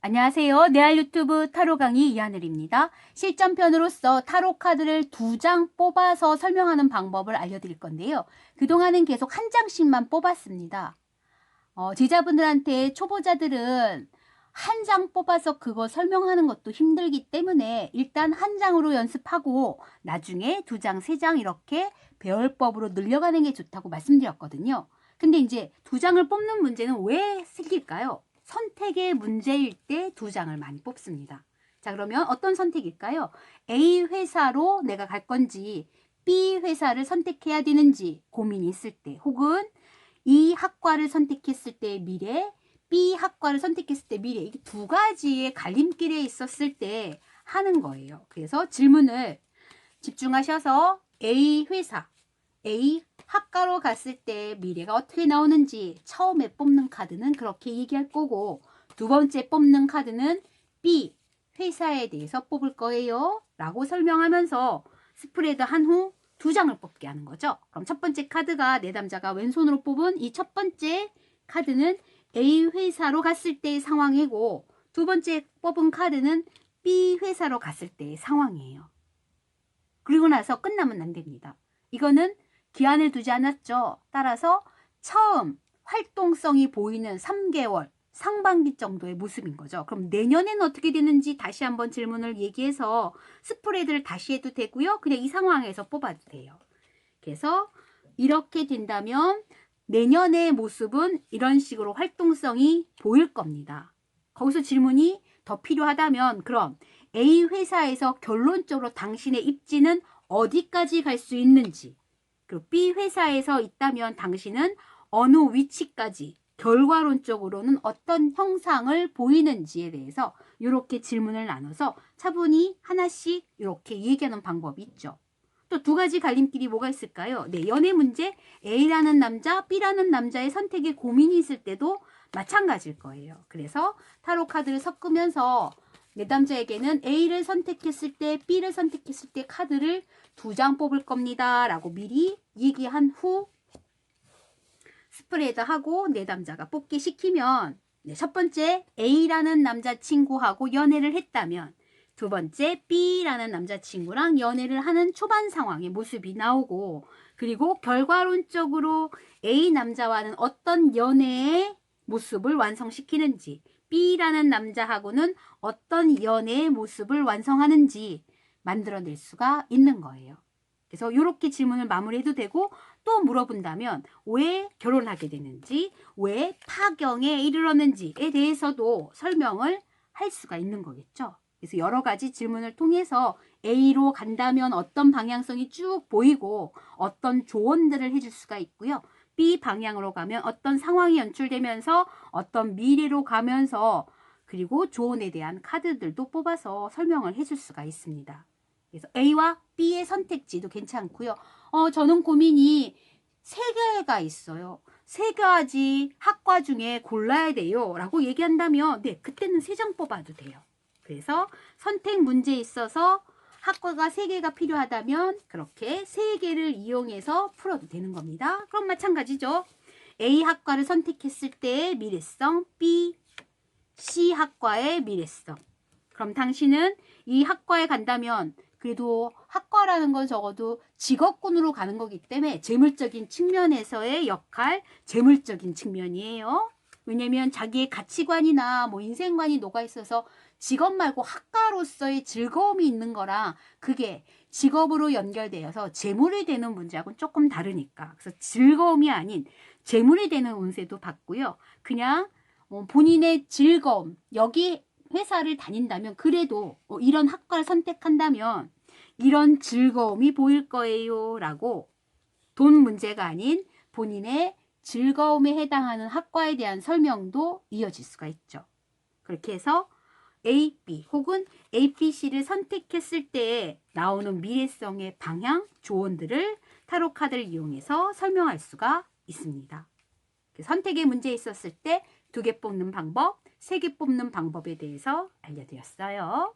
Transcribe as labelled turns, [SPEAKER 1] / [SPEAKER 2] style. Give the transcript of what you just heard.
[SPEAKER 1] 안녕하세요. 내알 유튜브 타로 강의 이하늘입니다. 실전편으로서 타로 카드를 2장 뽑아서 설명하는 방법을 알려드릴 건데요. 그동안은 계속 한 장씩만 뽑았습니다. 제자분들한테 초보자들은 한 장 뽑아서 그거 설명하는 것도 힘들기 때문에 일단 한 장으로 연습하고 나중에 2장, 3장 이렇게 배열법으로 늘려가는 게 좋다고 말씀드렸거든요. 근데 이제 2장을 뽑는 문제는 왜 생길까요? 선택의 문제일 때 2장을 많이 뽑습니다. 자, 그러면 어떤 선택일까요? A 회사로 내가 갈 건지 B 회사를 선택해야 되는지 고민이 있을 때, 혹은 이 학과를 선택했을 때의 미래, B 학과를 선택했을 때 미래, 이게 두 가지의 갈림길에 있었을 때 하는 거예요. 그래서 질문을 집중하셔서 A 회사, A 학과로 갔을 때 미래가 어떻게 나오는지 처음에 뽑는 카드는 그렇게 얘기할 거고, 두 번째 뽑는 카드는 B 회사에 대해서 뽑을 거예요 라고 설명하면서 스프레드 한 후 2장을 뽑게 하는 거죠. 그럼 첫 번째 카드가 내담자가 왼손으로 뽑은 이 첫 번째 카드는 A 회사로 갔을 때의 상황이고, 두 번째 뽑은 카드는 B 회사로 갔을 때의 상황이에요. 그리고 나서 끝나면 안 됩니다. 이거는 기한을 두지 않았죠. 따라서 처음 활동성이 보이는 3개월, 상반기 정도의 모습인 거죠. 그럼 내년에는 어떻게 되는지 다시 한번 질문을 얘기해서 스프레드를 다시 해도 되고요. 그냥 이 상황에서 뽑아도 돼요. 그래서 이렇게 된다면 내년의 모습은 이런 식으로 활동성이 보일 겁니다. 거기서 질문이 더 필요하다면 그럼 A 회사에서 결론적으로 당신의 입지는 어디까지 갈 수 있는지, 그리고 B 회사에서 있다면 당신은 어느 위치까지 결과론적으로는 어떤 형상을 보이는지에 대해서 이렇게 질문을 나눠서 차분히 하나씩 이렇게 얘기하는 방법이 있죠. 또 두 가지 갈림길이 뭐가 있을까요? 네, 연애 문제, A라는 남자, B라는 남자의 선택에 고민이 있을 때도 마찬가지일 거예요. 그래서 타로 카드를 섞으면서 내담자에게는 A를 선택했을 때, B를 선택했을 때 카드를 2장 뽑을 겁니다 라고 미리 얘기한 후 스프레드하고 내담자가 뽑기 시키면, 첫 번째 A라는 남자친구하고 연애를 했다면 두 번째 B라는 남자친구랑 연애를 하는 초반 상황의 모습이 나오고, 그리고 결과론적으로 A 남자와는 어떤 연애의 모습을 완성시키는지, B라는 남자하고는 어떤 연애의 모습을 완성하는지 만들어낼 수가 있는 거예요. 그래서 이렇게 질문을 마무리해도 되고, 또 물어본다면 왜 결혼하게 되는지, 왜 파경에 이르렀는지에 대해서도 설명을 할 수가 있는 거겠죠. 그래서 여러 가지 질문을 통해서 A로 간다면 어떤 방향성이 쭉 보이고 어떤 조언들을 해줄 수가 있고요. B 방향으로 가면 어떤 상황이 연출되면서 어떤 미래로 가면서, 그리고 조언에 대한 카드들도 뽑아서 설명을 해줄 수가 있습니다. 그래서 A와 B의 선택지도 괜찮고요. 저는 고민이 3개가 있어요. 3가지 학과 중에 골라야 돼요 라고 얘기한다면 네, 그때는 3장 뽑아도 돼요. 그래서 선택 문제에 있어서 학과가 3개가 필요하다면 그렇게 3개를 이용해서 풀어도 되는 겁니다. 그럼 마찬가지죠. A 학과를 선택했을 때의 미래성, B, C 학과의 미래성. 그럼 당신은 이 학과에 간다면 그래도 학과라는 건 적어도 직업군으로 가는 거기 때문에 재물적인 측면에서의 역할, 재물적인 측면이에요. 왜냐면 자기의 가치관이나 뭐 인생관이 녹아 있어서 직업 말고 학과로서의 즐거움이 있는 거랑 그게 직업으로 연결되어서 재물이 되는 문제하고는 조금 다르니까. 그래서 즐거움이 아닌 재물이 되는 운세도 받고요. 그냥 본인의 즐거움, 여기 회사를 다닌다면 그래도 이런 학과를 선택한다면 이런 즐거움이 보일 거예요 라고 돈 문제가 아닌 본인의 즐거움에 해당하는 학과에 대한 설명도 이어질 수가 있죠. 그렇게 해서 A, B 혹은 A, B, C를 선택했을 때 나오는 미래성의 방향, 조언들을 타로 카드를 이용해서 설명할 수가 있습니다. 선택의 문제에 있었을 때 2개 뽑는 방법, 3개 뽑는 방법에 대해서 알려드렸어요.